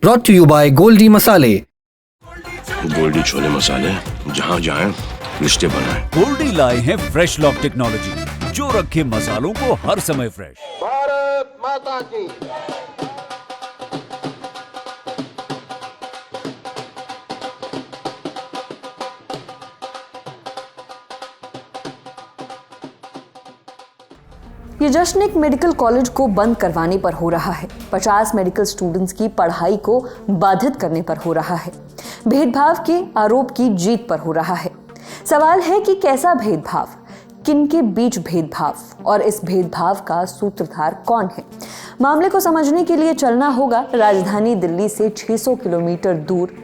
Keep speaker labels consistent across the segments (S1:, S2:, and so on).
S1: Brought to you by Goldi Masale.
S2: Goldy chole मसाले, जहाँ जाएं रिश्ते बनाएं।
S3: गोल्डी लाए हैं फ्रेश लॉक टेक्नोलॉजी जो रखे मसालों को हर समय फ्रेश।
S4: भारत माता की।
S5: ये जश्न एक मेडिकल कॉलेज को बंद करवाने पर हो रहा है। 50 मेडिकल स्टूडेंट्स की पढ़ाई को बाधित करने पर हो रहा है। भेदभाव के आरोप की जीत पर हो रहा है। सवाल है कि कैसा भेदभाव, किनके बीच भेदभाव और इस भेदभाव का सूत्रधार कौन है। मामले को समझने के लिए चलना होगा राजधानी दिल्ली से 600 किलोमीटर दूर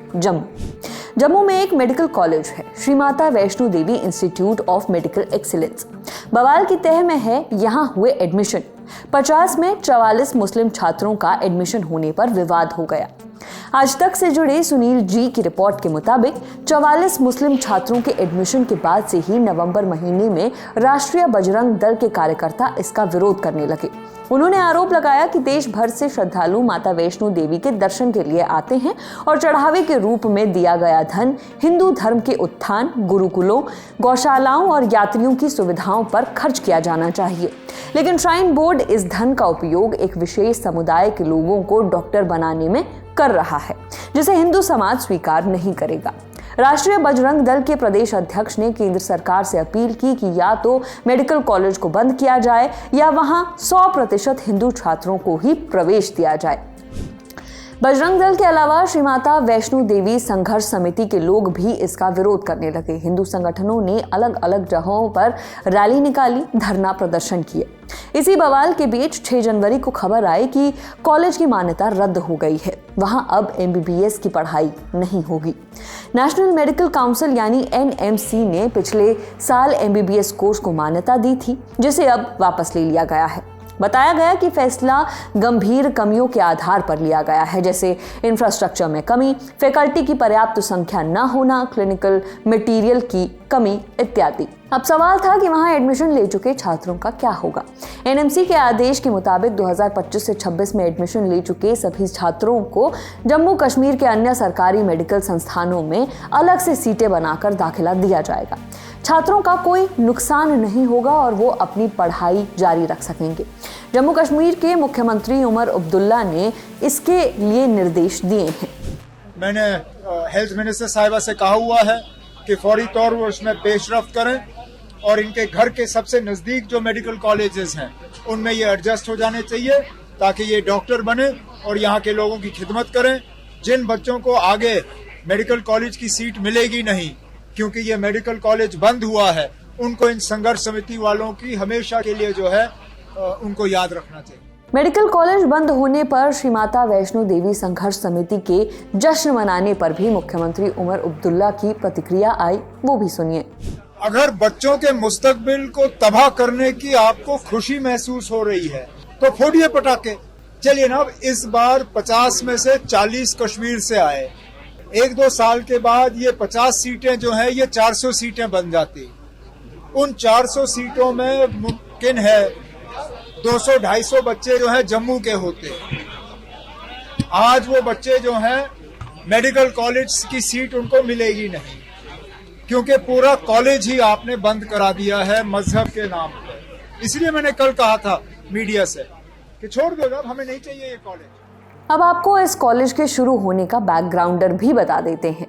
S5: जम्मू में एक मेडिकल कॉलेज है, Shri Mata Vaishno Devi institute of medical excellence. बवाल की तह में है यहाँ हुए एडमिशन। 50 में 44 मुस्लिम छात्रों का एडमिशन होने पर विवाद हो गया। आज तक से जुड़े सुनील जी की रिपोर्ट के मुताबिक 44 मुस्लिम छात्रों के एडमिशन के बाद से ही नवंबर महीने में राष्ट्रीय बजरंग दल के कार्यकर्ता इसका विरोध करने लगे। उन्होंने आरोप लगाया कि देश भर से श्रद्धालु माता वैष्णो देवी के दर्शन के लिए आते हैं और चढ़ावे के रूप में दिया गया धन हिंदू धर्म के उत्थान, गुरुकुलों, गौशालाओं और यात्रियों की सुविधाओं पर खर्च किया जाना चाहिए। लेकिन श्राइन बोर्ड इस धन का उपयोग एक विशेष समुदाय के लोगों को डॉक्टर बनाने में कर रहा है, जिसे हिंदू समाज स्वीकार नहीं करेगा। राष्ट्रीय बजरंग दल के प्रदेश अध्यक्ष ने केंद्र सरकार से अपील की कि या तो मेडिकल कॉलेज को बंद किया जाए या वहां 100% हिंदू छात्रों को ही प्रवेश दिया जाए। बजरंग दल के अलावा श्री माता वैष्णो देवी संघर्ष समिति के लोग भी इसका विरोध करने लगे। हिंदू संगठनों ने अलग अलग जगहों पर रैली निकाली, धरना प्रदर्शन किए। इसी बवाल के बीच 6 जनवरी को खबर आई कि कॉलेज की मान्यता रद्द हो गई है। वहां अब MBBS की पढ़ाई नहीं होगी। नेशनल मेडिकल काउंसिल यानी NMC ने पिछले साल MBBS कोर्स को मान्यता दी थी, जिसे अब वापस ले लिया गया है। बताया गया कि फैसला गंभीर कमियों के आधार पर लिया गया है, जैसे इंफ्रास्ट्रक्चर में कमी, फैकल्टी की पर्याप्त संख्या न होना, क्लिनिकल मटेरियल की कमी इत्यादि। अब सवाल था कि वहां एडमिशन ले चुके छात्रों का क्या होगा। NMC के आदेश के मुताबिक 2025 से 26 में एडमिशन ले चुके सभी छात्रों को जम्मू कश्मीर के अन्य सरकारी मेडिकल संस्थानों में अलग से सीटें बनाकर दाखिला दिया जाएगा। छात्रों का कोई नुकसान नहीं होगा और वो अपनी पढ़ाई जारी रख सकेंगे। जम्मू कश्मीर के मुख्यमंत्री उमर अब्दुल्ला ने इसके लिए निर्देश दिए हैं।
S6: मैंने हेल्थ मिनिस्टर साहिबा से कहा हुआ है कि फौरी तौर पर उसमें पेशरफ्त करें और इनके घर के सबसे नजदीक जो मेडिकल कॉलेजेस हैं उनमें ये एडजस्ट हो जाने चाहिए ताकि ये डॉक्टर बने और यहाँ के लोगों की खिदमत करें। जिन बच्चों को आगे मेडिकल कॉलेज की सीट मिलेगी नहीं क्योंकि ये मेडिकल कॉलेज बंद हुआ है, उनको इन संघर्ष समिति वालों की हमेशा के लिए जो है उनको याद रखना चाहिए।
S5: मेडिकल कॉलेज बंद होने पर श्री माता वैष्णो देवी संघर्ष समिति के जश्न मनाने पर भी मुख्यमंत्री उमर अब्दुल्ला की प्रतिक्रिया आई, वो भी सुनिए।
S6: अगर बच्चों के मुस्तकबिल को तबाह करने की आपको खुशी महसूस हो रही है तो फोड़िए पटाखे। चलिए ना, इस बार 50 में से 40 कश्मीर से आए। 1-2 साल के बाद ये 50 सीटें जो हैं ये 400 सीटें बन जाती। उन 400 सीटों में मुमकिन है 200-250 बच्चे जो हैं जम्मू के होते। आज वो बच्चे जो हैं मेडिकल कॉलेज की सीट उनको मिलेगी नहीं क्योंकि पूरा कॉलेज ही आपने बंद करा दिया है मजहब के नाम पर। इसलिए मैंने कल कहा था मीडिया से कि छोड़ दो, अब हमें नहीं चाहिए ये कॉलेज।
S5: अब आपको इस कॉलेज के शुरू होने का बैकग्राउंडर भी बता देते हैं।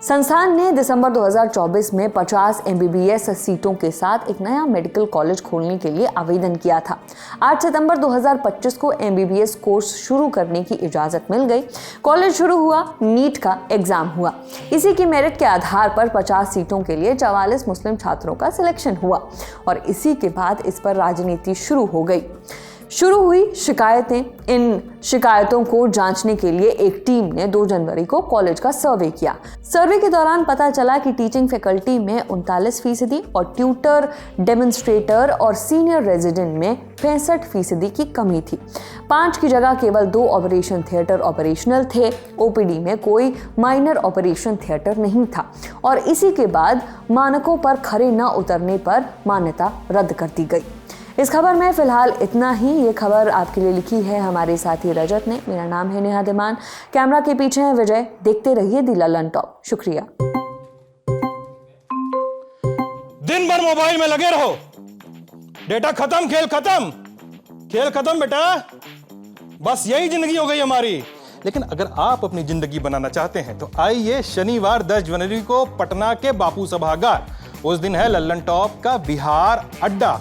S5: संस्थान ने दिसंबर 2024 में 50 MBBS सीटों के साथ एक नया मेडिकल कॉलेज खोलने के लिए आवेदन किया था। 8 सितंबर 2025 को MBBS कोर्स शुरू करने की इजाजत मिल गई। कॉलेज शुरू हुआ, नीट का एग्जाम हुआ। इसी की मेरिट के आधार पर 50 सीटों के लिए 44 मुस्लिम छात्रों का सिलेक्शन हुआ और इसी के बाद इस पर राजनीति शुरू हो गई। शुरू हुई शिकायतें। इन शिकायतों को जांचने के लिए एक टीम ने 2 जनवरी को कॉलेज का सर्वे किया। सर्वे के दौरान पता चला कि टीचिंग फैकल्टी में 39% और ट्यूटर, डेमोन्स्ट्रेटर और सीनियर रेजिडेंट में 65% की कमी थी। 5 की जगह केवल 2 ऑपरेशन थिएटर ऑपरेशनल थे। OPD में कोई माइनर ऑपरेशन थिएटर नहीं था और इसी के बाद मानकों पर खरे न उतरने पर मान्यता रद्द कर दी गई। इस खबर में फिलहाल इतना ही। ये खबर आपके लिए लिखी है हमारे साथी रजत ने। मेरा नाम है नेहा दिमान, कैमरा के पीछे है विजय। देखते रहिए दी लल्लन टॉप। शुक्रिया।
S7: दिन भर मोबाइल में लगे रहो, डेटा खत्म, खेल खत्म, खेल खत्म बेटा। बस यही जिंदगी हो गई हमारी। लेकिन अगर आप अपनी जिंदगी बनाना चाहते हैं तो आइए शनिवार 10 जनवरी को पटना के बापू सभागार। उस दिन है लल्लन टॉप का बिहार अड्डा।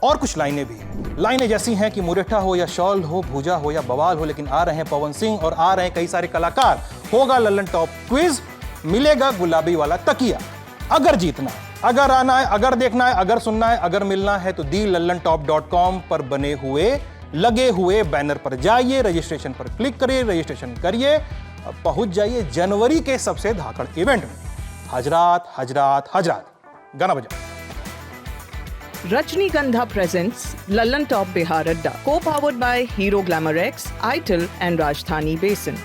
S7: और कुछ लाइनें भी, लाइनें जैसी हैं कि मुरेठा हो या शॉल हो, भूजा हो या बवाल हो, लेकिन आ रहे हैं पवन सिंह और आ रहे हैं कई सारे कलाकार। होगा लल्लन टॉप क्विज, मिलेगा गुलाबी वाला तकिया। अगर जीतना है, अगर आना है, अगर देखना है, अगर सुनना है, अगर मिलना है तो thelallanTop.com पर बने हुए लगे हुए बैनर पर जाइए, रजिस्ट्रेशन पर क्लिक करिए, रजिस्ट्रेशन करिए और पहुंच जाइए जनवरी के सबसे धाकड़ इवेंट में। हजरात हजरात हजरात, गाना बजाओ।
S8: Rajnigandha presents Lallan Top Bihar Adda, co-powered by Hero Glamour X, ITIL and Rajdhani Basin.